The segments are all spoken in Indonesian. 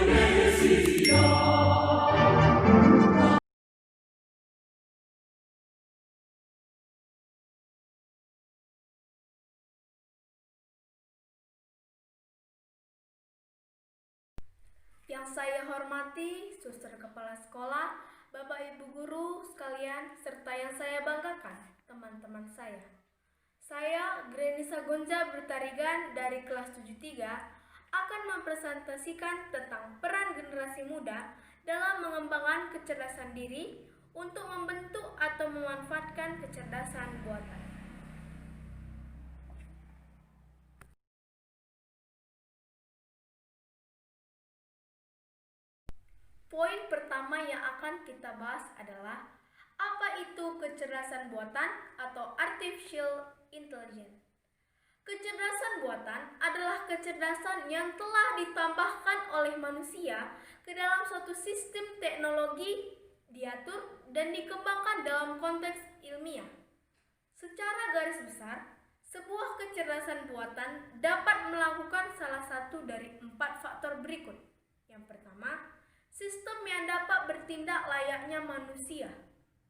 Yang saya hormati, Suster Kepala Sekolah, Bapak Ibu Guru sekalian, serta yang saya banggakan, teman-teman saya. Saya, Grenisa Gonza Bertarigan dari kelas 73, akan mempresentasikan tentang peran generasi muda dalam mengembangkan kecerdasan diri untuk membentuk atau memanfaatkan kecerdasan buatan. Poin pertama yang akan kita bahas adalah apa itu kecerdasan buatan atau artificial intelligence. Kecerdasan buatan adalah kecerdasan yang telah ditambahkan oleh manusia ke dalam suatu sistem teknologi, diatur dan dikembangkan dalam konteks ilmiah. Secara garis besar, sebuah kecerdasan buatan dapat melakukan salah satu dari 4 faktor berikut. Yang pertama, sistem yang dapat bertindak layaknya manusia.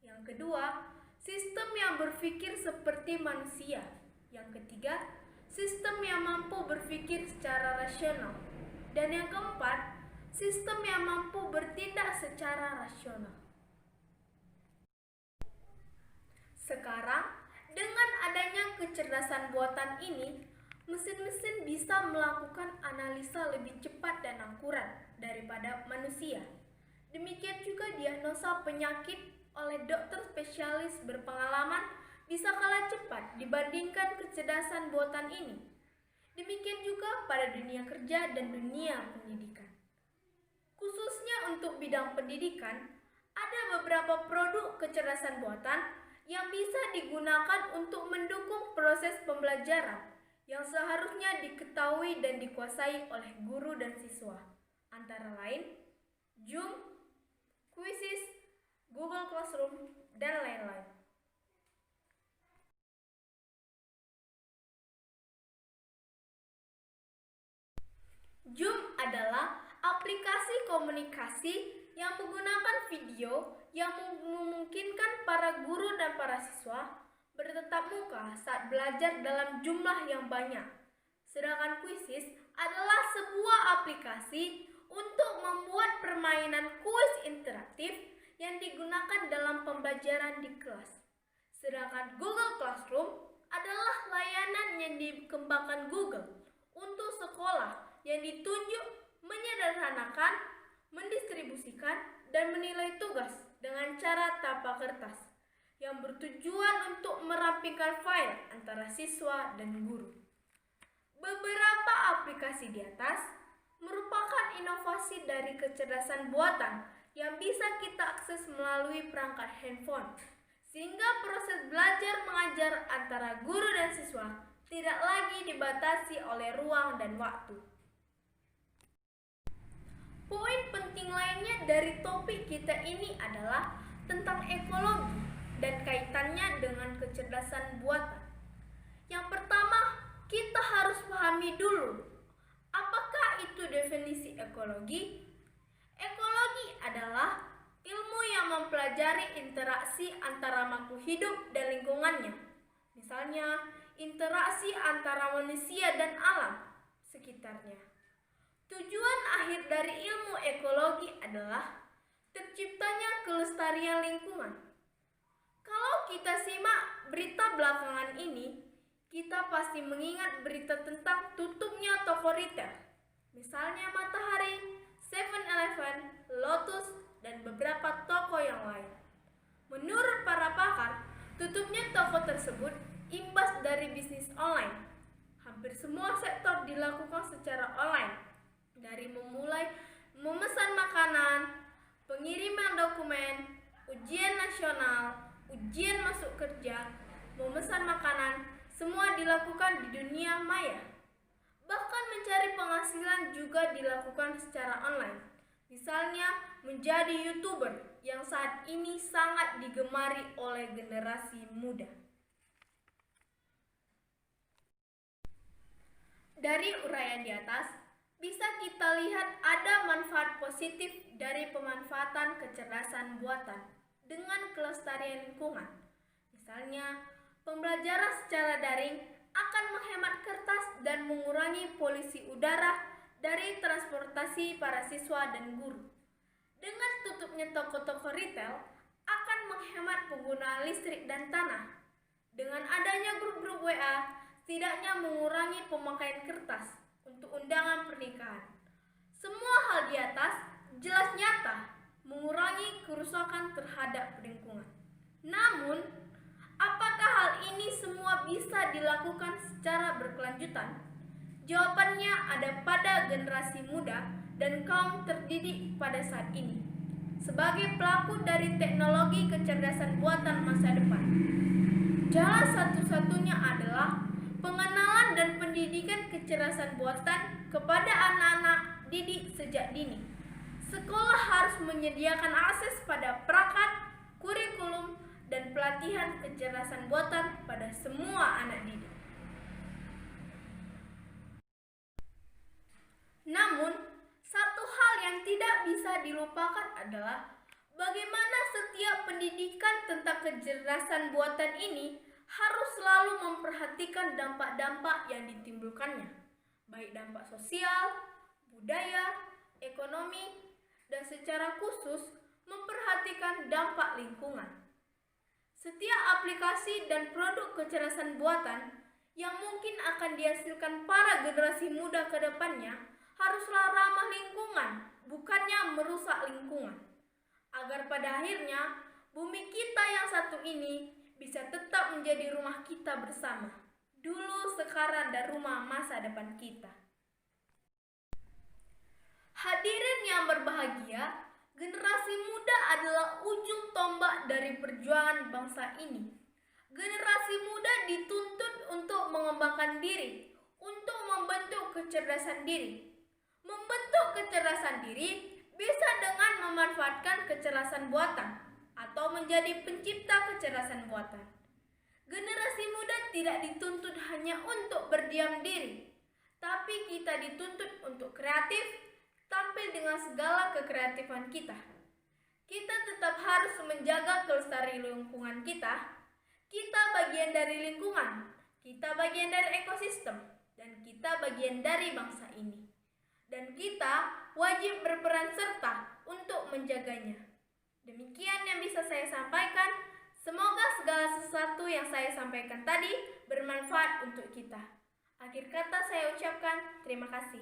Yang kedua, sistem yang berpikir seperti manusia. Yang ketiga, sistem yang mampu berpikir secara rasional. Dan yang keempat, sistem yang mampu bertindak secara rasional. Sekarang, dengan adanya kecerdasan buatan ini, mesin-mesin bisa melakukan analisa lebih cepat dan akurat daripada manusia. Demikian juga diagnosa penyakit oleh dokter spesialis berpengalaman bisa kalah cepat dibandingkan kecerdasan buatan ini. Demikian juga pada dunia kerja dan dunia pendidikan. Khususnya untuk bidang pendidikan, ada beberapa produk kecerdasan buatan yang bisa digunakan untuk mendukung proses pembelajaran yang seharusnya diketahui dan dikuasai oleh guru dan siswa, antara lain Zoom, Quizzes, Google Classroom, dan lain-lain. Zoom adalah aplikasi komunikasi yang menggunakan video yang memungkinkan para guru dan para siswa bertatap muka saat belajar dalam jumlah yang banyak. Sedangkan Quizzes adalah sebuah aplikasi untuk membuat permainan kuis interaktif yang digunakan dalam pembelajaran di kelas. Sedangkan Google Classroom adalah layanan yang dikembangkan Google untuk sekolah yang ditunjuk menyederhanakan, mendistribusikan, dan menilai tugas dengan cara tanpa kertas yang bertujuan untuk merampingkan file antara siswa dan guru. Beberapa aplikasi di atas merupakan inovasi dari kecerdasan buatan yang bisa kita akses melalui perangkat handphone, sehingga proses belajar mengajar antara guru dan siswa tidak lagi dibatasi oleh ruang dan waktu. Poin penting lainnya dari topik kita ini adalah tentang ekologi dan kaitannya dengan kecerdasan buatan. Yang pertama, kita harus pahami dulu, apakah itu definisi ekologi? Ekologi adalah ilmu yang mempelajari interaksi antara makhluk hidup dan lingkungannya. Misalnya, interaksi antara manusia dan alam sekitarnya. Tujuan akhir dari ilmu ekologi adalah terciptanya kelestarian lingkungan. Kalau kita simak berita belakangan ini, kita pasti mengingat berita tentang tutupnya toko retail. Misalnya Matahari, 7-Eleven, Lotus, dan beberapa toko yang lain. Menurut para pakar, tutupnya toko tersebut imbas dari bisnis online. Hampir semua sektor dilakukan secara online, dari memulai memesan makanan, pengiriman dokumen, ujian nasional, ujian masuk kerja, memesan makanan, semua dilakukan di dunia maya. Bahkan mencari penghasilan juga dilakukan secara online. Misalnya menjadi YouTuber yang saat ini sangat digemari oleh generasi muda. Dari uraian di atas, bisa kita lihat ada manfaat positif dari pemanfaatan kecerdasan buatan dengan kelestarian lingkungan. Misalnya, pembelajaran secara daring akan menghemat kertas dan mengurangi polusi udara dari transportasi para siswa dan guru. Dengan tutupnya toko-toko retail akan menghemat penggunaan listrik dan tanah. Dengan adanya grup-grup WA, setidaknya mengurangi pemakaian kertas untuk undangan pernikahan. Semua hal di atas jelas nyata mengurangi kerusakan terhadap lingkungan. Namun, apakah hal ini semua bisa dilakukan secara berkelanjutan? Jawabannya ada pada generasi muda dan kaum terdidik pada saat ini. Sebagai pelaku dari teknologi kecerdasan buatan masa depan, jalan satu-satunya adalah pengenalan dan pendidikan kecerdasan buatan kepada anak-anak didik sejak dini. Sekolah harus menyediakan akses pada perangkat, kurikulum, dan pelatihan kecerdasan buatan pada semua anak didik. Namun, satu hal yang tidak bisa dilupakan adalah bagaimana setiap pendidikan tentang kecerdasan buatan ini harus selalu memperhatikan dampak-dampak yang ditimbulkannya, baik dampak sosial, budaya, ekonomi, dan secara khusus memperhatikan dampak lingkungan. Setiap aplikasi dan produk kecerdasan buatan yang mungkin akan dihasilkan para generasi muda ke depannya haruslah ramah lingkungan, bukannya merusak lingkungan. Agar pada akhirnya bumi kita yang satu ini bisa tetap menjadi rumah kita bersama, dulu, sekarang, dan rumah masa depan kita. Hadirin yang berbahagia, generasi muda adalah ujung tombak dari perjuangan bangsa ini. Generasi muda dituntut untuk mengembangkan diri, untuk membentuk kecerdasan diri. Membentuk kecerdasan diri bisa dengan memanfaatkan kecerdasan buatan atau menjadi pencipta kecerdasan buatan. Generasi muda tidak dituntut hanya untuk berdiam diri, tapi kita dituntut untuk kreatif, tampil dengan segala kekreatifan kita. Kita tetap harus menjaga kelestarian lingkungan kita. Kita bagian dari lingkungan, kita bagian dari ekosistem, dan kita bagian dari bangsa ini. Dan kita wajib berperan serta untuk menjaganya. Demikian yang bisa saya sampaikan. Semoga segala sesuatu yang saya sampaikan tadi bermanfaat untuk kita. Akhir kata saya ucapkan terima kasih.